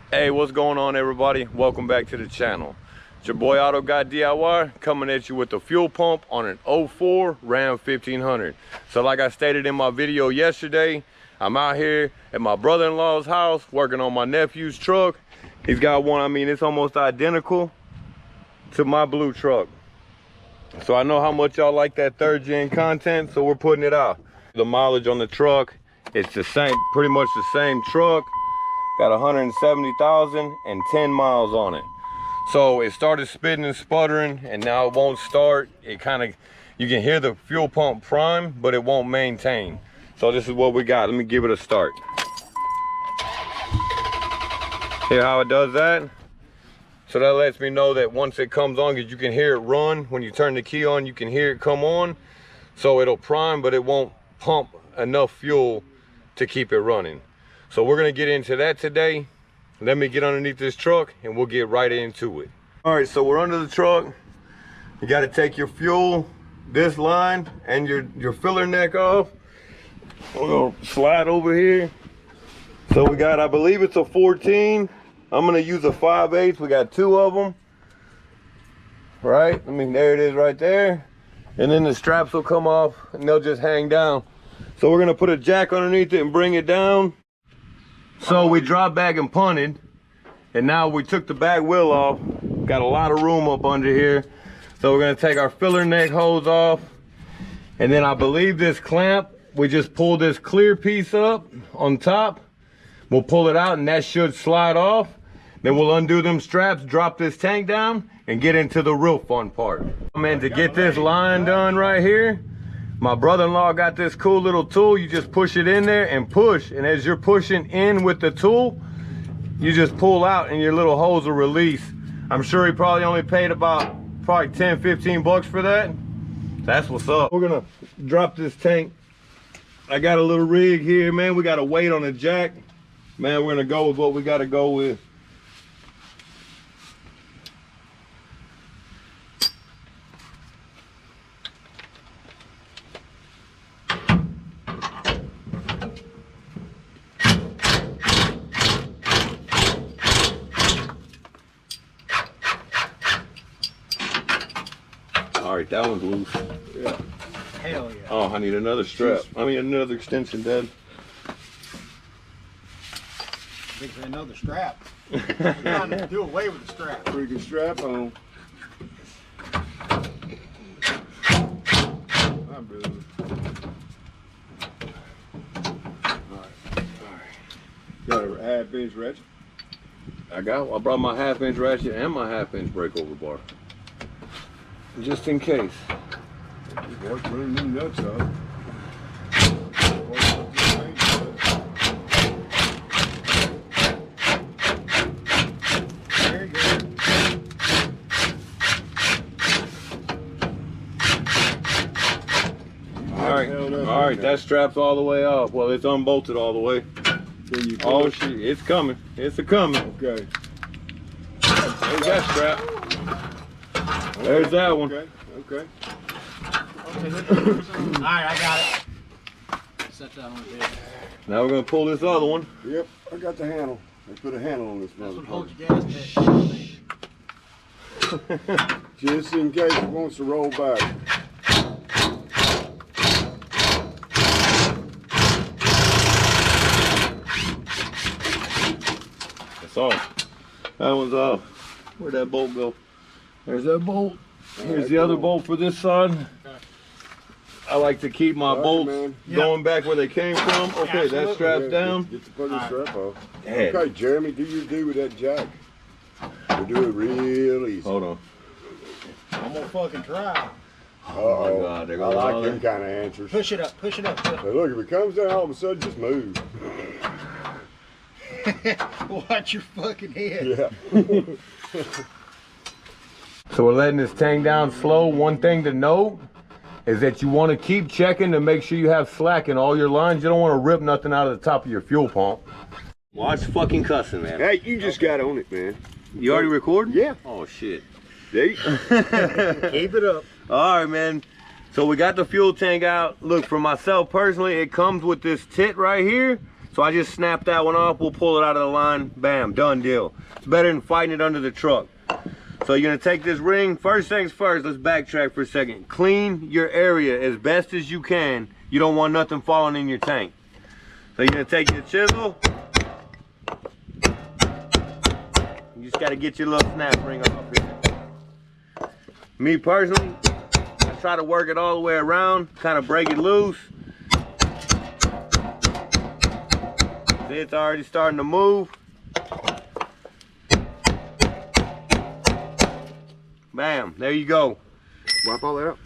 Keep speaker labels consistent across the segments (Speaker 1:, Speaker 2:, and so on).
Speaker 1: Hey, what's going on, everybody? Welcome back to the channel. It's your boy Auto Guy DIY coming at you with the fuel pump on an 04 Ram 1500. So like I stated in my video yesterday, I'm out here at my brother-in-law's house working on my nephew's truck. He's got one, I mean, it's almost identical to my blue truck. So I know how much y'all like that third gen content, so we're putting it out. The mileage on the truck, it's the same, pretty much the same truck. Got 170,000 and 10 miles on it. So it started spitting and sputtering, and now it won't start. It kind of, you can hear the fuel pump prime, but it won't maintain. So this is what we got. Let me give it a start. Hear how it does that? So that lets me know that once it comes on, because you can hear it run. When you turn the key on, you can hear it come on. So it'll prime, but it won't pump enough fuel to keep it running. So we're gonna get into that today. Let me get underneath this truck and we'll get right into it. All right, so we're under the truck. You gotta take your fuel, this line, and your filler neck off. We're gonna slide over here. So we got, I believe it's a 14. I'm gonna use a 5/8. We got two of them. Right, I mean, there it is right there. And then the straps will come off and they'll just hang down. So we're gonna put a jack underneath it and bring it down. So we dropped back and punted, and now we took the back wheel off. Got a lot of room up under here. So we're gonna take our filler neck hose off, and then I believe this clamp, we just pull this clear piece up on top. We'll pull it out and that should slide off. Then we'll undo them straps, drop this tank down, and get into the real fun part. Man, to get this line done right here, my brother-in-law got this cool little tool. You just push it in there and push. And as you're pushing in with the tool, you just pull out and your little hose will release. I'm sure he probably only paid about 10, 15 bucks for that. That's what's up. We're gonna drop this tank. I got a little rig here, man. We got a weight on the jack. Man, we're gonna go with what we gotta go with. All right, that one's loose. Yeah.
Speaker 2: Hell yeah.
Speaker 1: Oh, I need another strap. I mean, another extension, Dad.
Speaker 2: Another strap. We're trying to do away with the strap.
Speaker 3: Freaking strap on. I'm good. All right. Got a half-inch ratchet?
Speaker 1: I brought my 1/2-inch ratchet and my 1/2-inch breakover bar. Just in case.
Speaker 3: Boy, putting them nuts up.
Speaker 2: Very good.
Speaker 1: All right, that strap's all the way off. Well, it's unbolted all the way. Oh shit, it's coming. It's a-coming.
Speaker 3: Okay.
Speaker 1: There's that strap. There's that one.
Speaker 3: Okay, okay.
Speaker 2: Alright, I got it. Set that on there.
Speaker 1: Now we're gonna pull this other one.
Speaker 3: Yep, I got the handle. They put a handle on this
Speaker 2: That's what holds
Speaker 3: motherfucker.
Speaker 2: your gas tank.
Speaker 3: Just in case it wants to roll back.
Speaker 1: It's off. That one's off. Where'd that bolt go? There's that bolt. Here's the other bolt for this side. I like to keep my bolts going back where they came from. Okay, that strap's down.
Speaker 3: Get the fucking strap off.
Speaker 1: Dad.
Speaker 3: Okay, Jeremy, do your do with that jack. We'll do it real easy.
Speaker 1: Hold on.
Speaker 2: I'm gonna fucking try.
Speaker 3: Oh
Speaker 1: my God, there
Speaker 3: I
Speaker 1: goes
Speaker 3: like
Speaker 1: all
Speaker 3: them
Speaker 1: that.
Speaker 3: kind of answers.
Speaker 2: Push it up, push it up.
Speaker 3: So look, if it comes down, all of a sudden, just move.
Speaker 2: Watch your fucking head.
Speaker 3: Yeah.
Speaker 1: So we're letting this tank down slow. One thing to note is that you want to keep checking to make sure you have slack in all your lines. You don't want to rip nothing out of the top of your fuel pump. Watch fucking cussing, man.
Speaker 3: Hey, you just got on it, man.
Speaker 1: You already recording?
Speaker 3: Yeah.
Speaker 1: Oh, shit.
Speaker 3: See?
Speaker 2: Keep it up.
Speaker 1: All right, man. So we got the fuel tank out. Look, for myself personally, it comes with this tit right here. So I just snap that one off. We'll pull it out of the line. Bam, done deal. It's better than fighting it under the truck. So you're gonna take this ring. First things first, let's backtrack for a second. Clean your area as best as you can. You don't want nothing falling in your tank. So you're gonna take your chisel. You just gotta get your little snap ring off here. Me personally, I try to work it all the way around, kind of break it loose. See, it's already starting to move. Bam, there you go.
Speaker 3: Wipe all that out.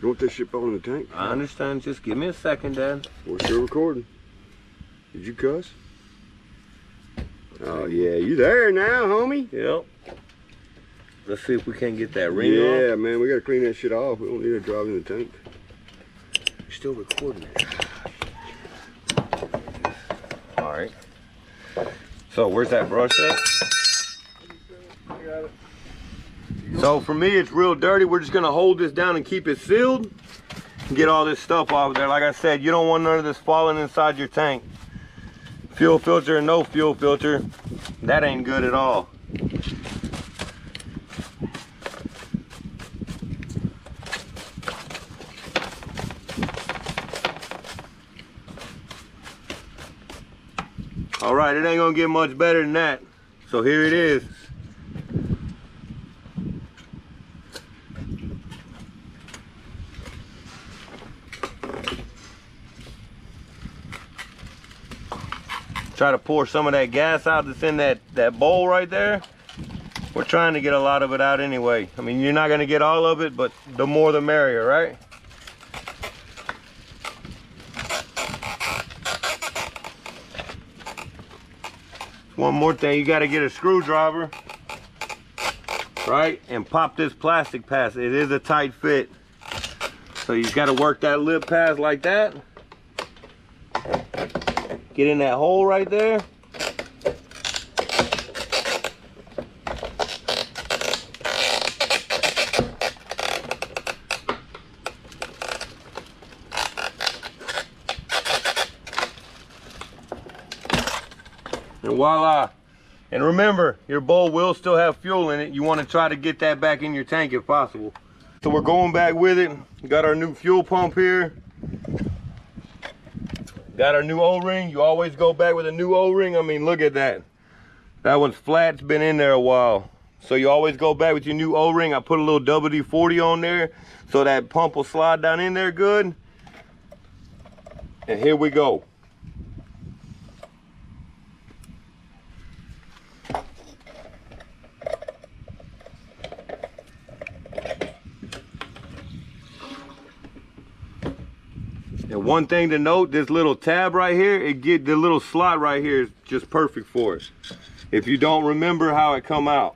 Speaker 3: You want this shit falling in the tank?
Speaker 1: I understand, just give me a second, Dad.
Speaker 3: We're still recording. Did you cuss? Oh yeah, you there now, homie?
Speaker 1: Yep. Let's see if we can get that ring off.
Speaker 3: Yeah, man, we gotta clean that shit off. We don't need it driving in the tank.
Speaker 1: You're still recording it. All right. So where's that brush at? So for me, it's real dirty. We're just gonna hold this down and keep it sealed. Get all this stuff off of there. Like I said, you don't want none of this falling inside your tank. Fuel filter and no fuel filter, that ain't good at all. All right, it ain't gonna get much better than that. So here it is. Try to pour some of that gas out that's in that bowl right there. We're trying to get a lot of it out anyway. I mean, you're not gonna get all of it, but the more the merrier, right? One more thing, you gotta get a screwdriver, right? And pop this plastic past. It is a tight fit. So you just gotta work that lip past like that. Get in that hole right there. And voila. And remember, your bowl will still have fuel in it. You want to try to get that back in your tank if possible. So we're going back with it. Got our new fuel pump here. Got our new O-ring. You always go back with a new O-ring. I mean, look at that. That one's flat. It's been in there a while. So you always go back with your new O-ring. I put a little WD-40 on there so that pump will slide down in there good. And here we go. And one thing to note, this little tab right here, the little slot right here is just perfect for it. If you don't remember how it come out.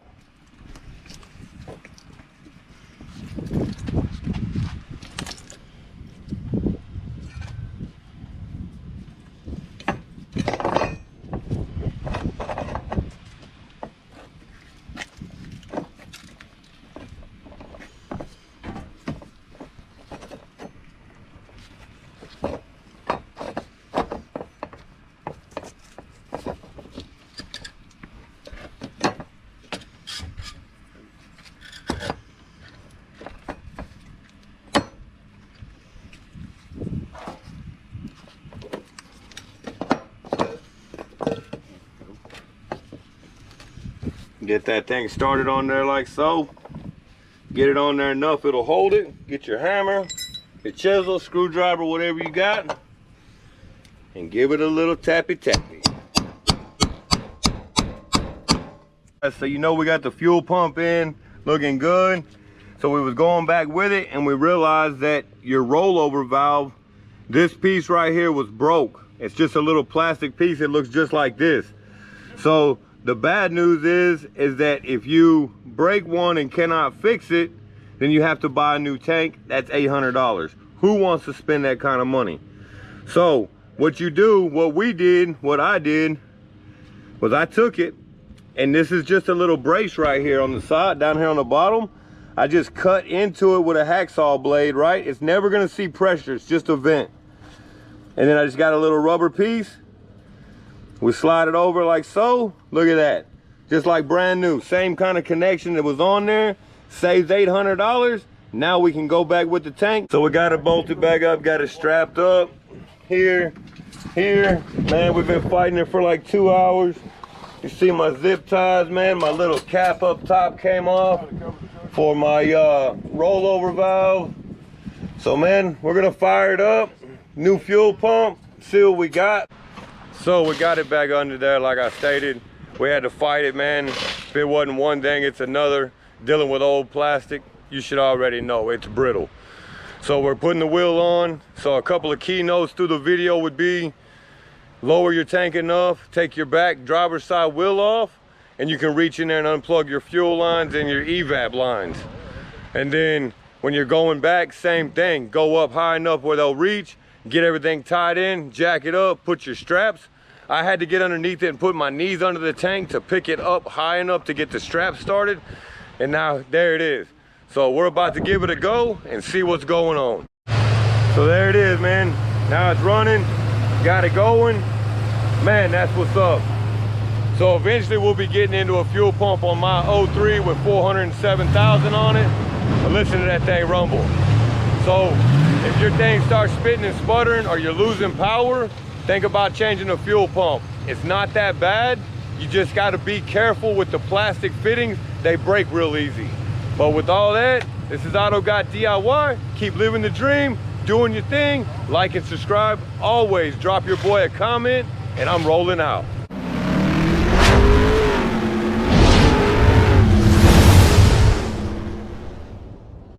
Speaker 1: Get that thing started on there like so. Get it on there enough, it'll hold it. Get your hammer, your chisel, screwdriver, whatever you got, and give it a little tappy tappy. So you know we got the fuel pump in, looking good. So we was going back with it and we realized that your rollover valve, this piece right here was broke. It's just a little plastic piece, it looks just like this. So the bad news is that if you break one and cannot fix it, then you have to buy a new tank. That's $800. Who wants to spend that kind of money? So what you do, what I did, was I took it, and this is just a little brace right here on the side, down here on the bottom. I just cut into it with a hacksaw blade, right? It's never gonna see pressure, it's just a vent. And then I just got a little rubber piece. We slide it over like so. Look at that. Just like brand new. Same kind of connection that was on there. Saves $800. Now we can go back with the tank. So we got it bolted back up, got it strapped up. Here. Man, we've been fighting it for like 2 hours. You see my zip ties, man. My little cap up top came off for my rollover valve. So man, we're gonna fire it up. New fuel pump, see what we got. So we got it back under there, like I stated. We had to fight it, man. If it wasn't one thing, it's another. Dealing with old plastic, you should already know it's brittle. So we're putting the wheel on. So a couple of keynotes through the video would be, lower your tank enough, take your back driver's side wheel off, and you can reach in there and unplug your fuel lines and your evap lines. And then when you're going back, same thing. Go up high enough where they'll reach, get everything tied in, jack it up, put your straps. I had to get underneath it and put my knees under the tank to pick it up high enough to get the straps started. And now there it is. So we're about to give it a go and see what's going on. So there it is, man. Now it's running, got it going. Man, that's what's up. So eventually we'll be getting into a fuel pump on my 03 with 407,000 on it. But listen to that thing rumble. So if your thing starts spitting and sputtering or you're losing power, think about changing the fuel pump. It's not that bad. You just gotta be careful with the plastic fittings. They break real easy. But with all that, this is AutoGot.DIY. Keep living the dream, doing your thing. Like and subscribe. Always drop your boy a comment, and I'm rolling out.